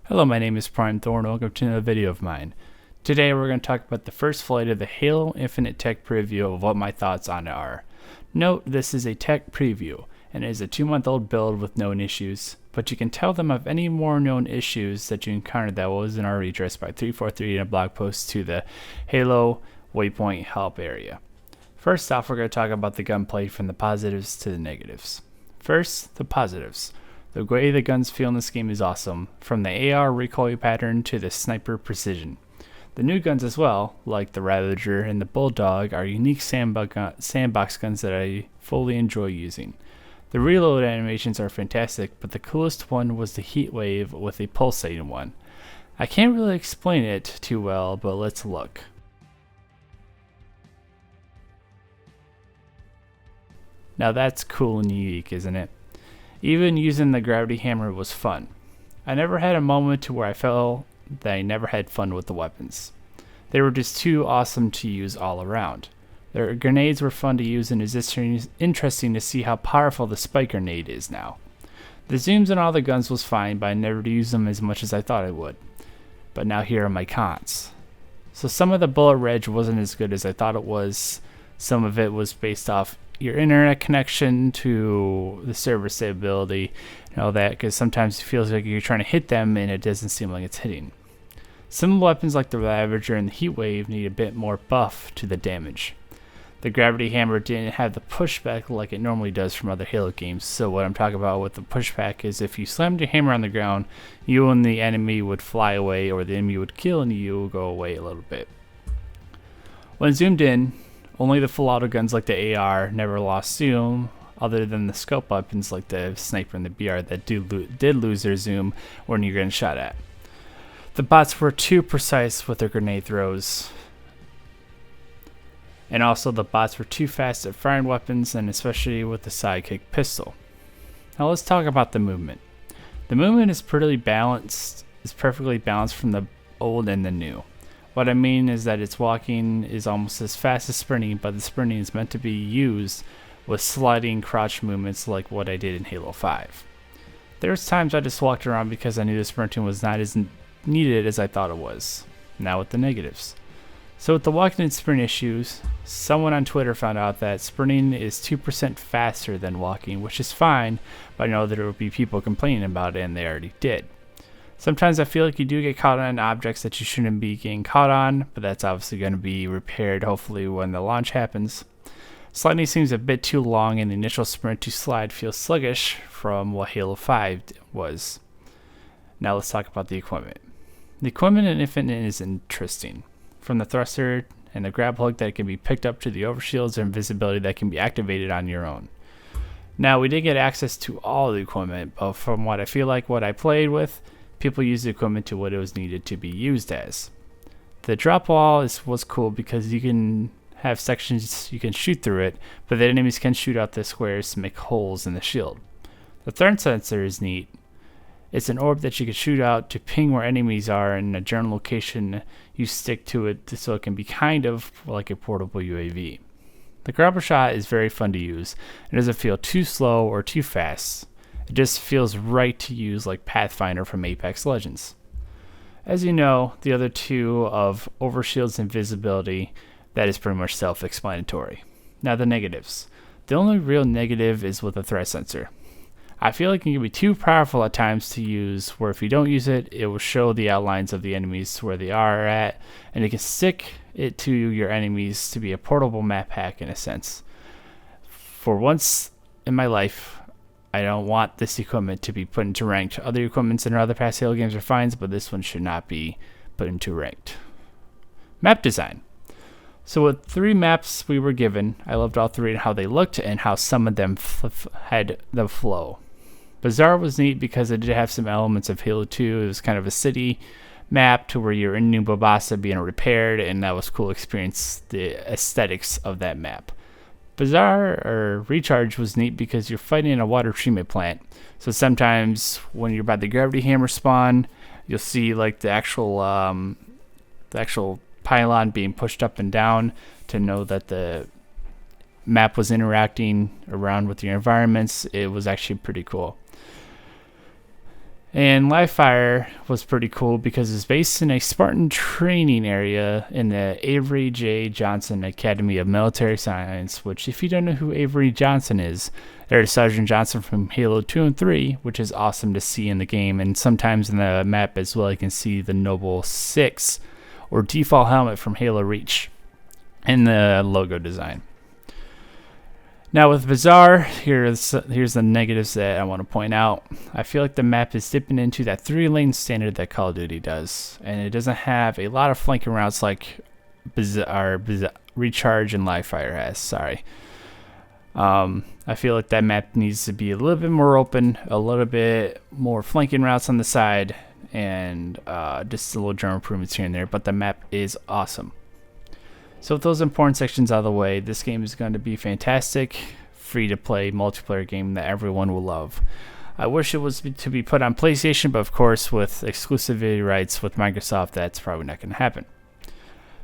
Hello, my name is Prime Thorn. Welcome to another video of mine. Today we're going to talk about the first flight of the Halo Infinite tech preview of what my thoughts on it are. Note, this is a tech preview, and it is a 2-month-old build with known issues, but you can tell them of any more known issues that you encountered that wasn't already addressed by 343 in a blog post to the Halo Waypoint Help area. First off, we're going to talk about the gunplay from the positives to the negatives. First, the positives. The way the guns feel in this game is awesome, from the AR recoil pattern to the sniper precision. The new guns as well, like the Ravager and the Bulldog, are unique sandbox guns that I fully enjoy using. The reload animations are fantastic, but the coolest one was the heat wave with a pulsating one. I can't really explain it too well, but let's look. Now that's cool and unique, isn't it? Even using the gravity hammer was fun. I never had a moment to where I felt that I never had fun with the weapons. They were just too awesome to use all around. Their grenades were fun to use, and it's interesting to see how powerful the spike grenade is now. The zooms on all the guns was fine, but I never used them as much as I thought I would. But now here are my cons. So some of the bullet reg wasn't as good as I thought it was. Some of it was based off your internet connection to the server stability and all that, because sometimes it feels like you're trying to hit them and it doesn't seem like it's hitting. Some weapons like the Ravager and the Heat Wave need a bit more buff to the damage. The gravity hammer didn't have the pushback like it normally does from other Halo games, so what I'm talking about with the pushback is if you slammed your hammer on the ground, you and the enemy would fly away, or the enemy would kill and you would go away a little bit. When zoomed in, only the full auto guns like the AR never lost zoom, other than the scope weapons like the sniper and the BR that did lose their zoom when you're getting shot at. The bots were too precise with their grenade throws, and also the bots were too fast at firing weapons, and especially with the sidekick pistol. Now let's talk about the movement. The movement is perfectly balanced from the old and the new. What I mean is that its walking is almost as fast as sprinting, but the sprinting is meant to be used with sliding crouch movements like what I did in Halo 5. There's times I just walked around because I knew the sprinting was not as needed as I thought it was. Now with the negatives. So with the walking and sprint issues, someone on Twitter found out that sprinting is 2% faster than walking, which is fine, but I know that there will be people complaining about it, and they already did. Sometimes I feel like you do get caught on objects that you shouldn't be getting caught on, but that's obviously going to be repaired hopefully when the launch happens. Sliding seems a bit too long, and the initial sprint to slide feels sluggish from what Halo 5 was. Now let's talk about the equipment. The equipment in Infinite is interesting. From the thruster and the grab hook that can be picked up to the overshields and invisibility that can be activated on your own. Now we did get access to all the equipment, but from what I feel like what I played with, people used the equipment to what it was needed to be used as. The drop wall was cool because you can have sections you can shoot through it, but the enemies can shoot out the squares to make holes in the shield. The threat sensor is neat. It's an orb that you can shoot out to ping where enemies are in a general location. You stick to it so it can be kind of like a portable UAV. The grapple shot is very fun to use. It doesn't feel too slow or too fast. It just feels right to use, like Pathfinder from Apex Legends. As you know, the other two of overshields and visibility, that is pretty much self-explanatory. Now the negatives. The only real negative is with the threat sensor. I feel like it can be too powerful at times to use, where if you don't use it, it will show the outlines of the enemies where they are at, and it can stick it to your enemies to be a portable map hack in a sense. For once in my life, I don't want this equipment to be put into ranked. Other equipments in other past Halo games are fine, but this one should not be put into ranked. Map design. So with 3 maps we were given, I loved all 3 and how they looked and how some of them had the flow. Bazaar was neat because it did have some elements of Halo 2. It was kind of a city map to where you're in New Babasa being repaired, and that was cool experience, the aesthetics of that map. Bazaar or Recharge was neat because you're fighting in a water treatment plant. So sometimes when you're by the gravity hammer spawn, you'll see like the actual pylon being pushed up and down to know that the map was interacting around with your environments. It was actually pretty cool. And Livefire was pretty cool because it's based in a Spartan training area in the Avery J. Johnson Academy of Military Science, which, if you don't know who Avery Johnson is, there's Sergeant Johnson from Halo 2 and 3, which is awesome to see in the game. And sometimes in the map as well, you can see the Noble 6 or default helmet from Halo Reach in the logo design. Now with Bazaar, here's the negatives that I want to point out. I feel like the map is dipping into that 3-lane standard that Call of Duty does, and it doesn't have a lot of flanking routes like Recharge and Livefire has. Sorry. I feel like that map needs to be a little bit more open, a little bit more flanking routes on the side, and just a little general improvements here and there, but the map is awesome. So with those important sections out of the way, this game is going to be fantastic, free-to-play multiplayer game that everyone will love. I wish it was to be put on PlayStation, but of course with exclusivity rights with Microsoft, that's probably not going to happen.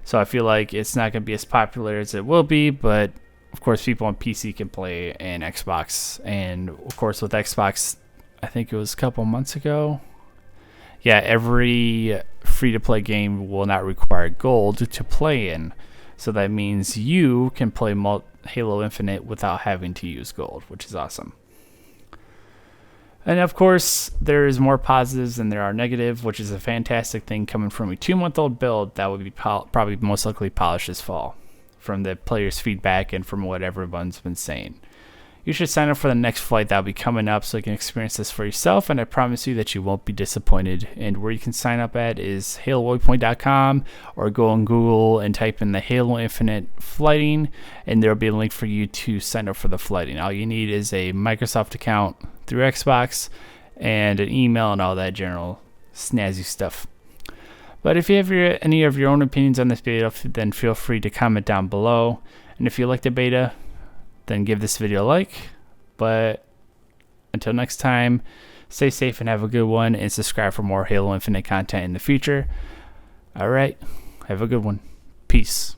So I feel like it's not going to be as popular as it will be, but of course people on PC can play and Xbox. And of course with Xbox, I think it was a couple months ago, yeah, every free-to-play game will not require gold to play in. So that means you can play Halo Infinite without having to use gold, which is awesome. And of course, there is more positives than there are negative, which is a fantastic thing coming from a 2-month-old build that would be probably most likely polished this fall, from the players' feedback and from what everyone's been saying. You should sign up for the next flight that will be coming up so you can experience this for yourself, and I promise you that you won't be disappointed. And where you can sign up at is HaloWaypoint.com, or go on Google and type in the Halo Infinite flighting, and there will be a link for you to sign up for the flighting. All you need is a Microsoft account through Xbox and an email and all that general snazzy stuff. But if you have any of your own opinions on this beta, then feel free to comment down below. And if you like the beta, then give this video a like. But until next time, stay safe and have a good one, and subscribe for more Halo Infinite content in the future. Alright, have a good one. Peace.